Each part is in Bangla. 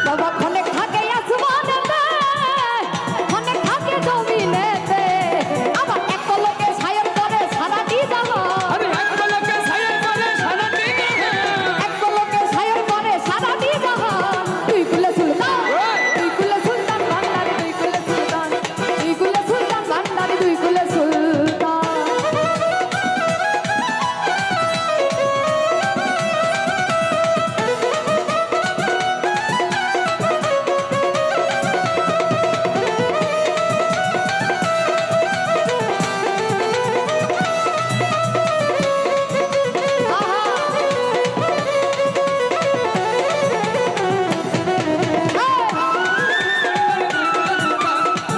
বাবা খনে থাকে আসমানেতে খনে থাকে জমিনেতে আবার এক লোকে ছায়া করে সারাটি জাহান আরে এক লোকে ছায়া করে সারাটি জাহান এক লোকে ছায়া করে সারাটি জাহান তুই কুলে সুলতান তুই কুলে সুলতান ভান্ডারি তুই কুলে সুলতান তুই কুলে সুলতান ভান্ডারি তুই কুলে সুলতান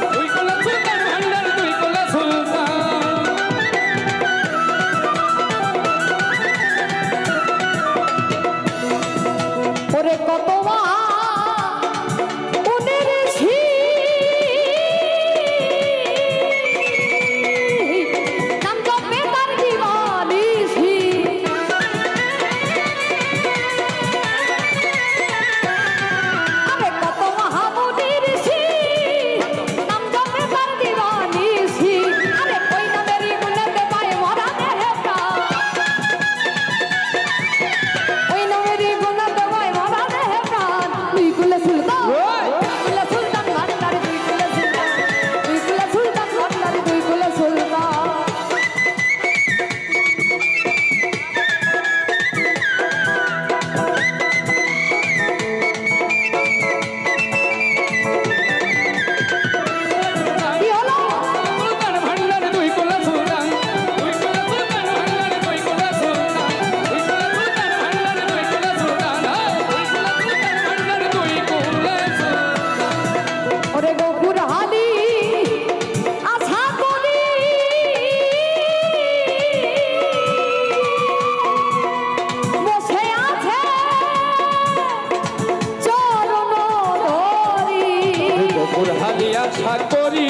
তুই কোলা সুলতান ভান্ডার তুই কোলা সুলতান ওরে কত উনের নাম জপে তার দিবানিসি আরে কত মহামুনির নাম জপে তার দিবানিসি আরে কই নামেরই গুণেতে পায় মরা দেহটা ওই নামেরই গুণেতে পায় মরা দেহ প্রাণ তুই কুলে সুলতান কুলে সুলতান ভান্ডারি তুই কুলে সুলতান তুই কুলে সুলতান ভান্ডারি তুই কুলে সুলতান কি হলো সুলতান ভান্ডার তুই কোলা সুলতান তুই কোলা সুলতান ভান্ডার তুই কোলা সুলতান তুই কোলা সুলতান ভান্ডার তুই কোলা সুলতান তুই কোলা সুলতান ভান্ডার তুই কোলা সুলতান ওরে গফুর হালি আশা করি বসে আছে চরণ ধরি গোপুর হালিয়া আশা করি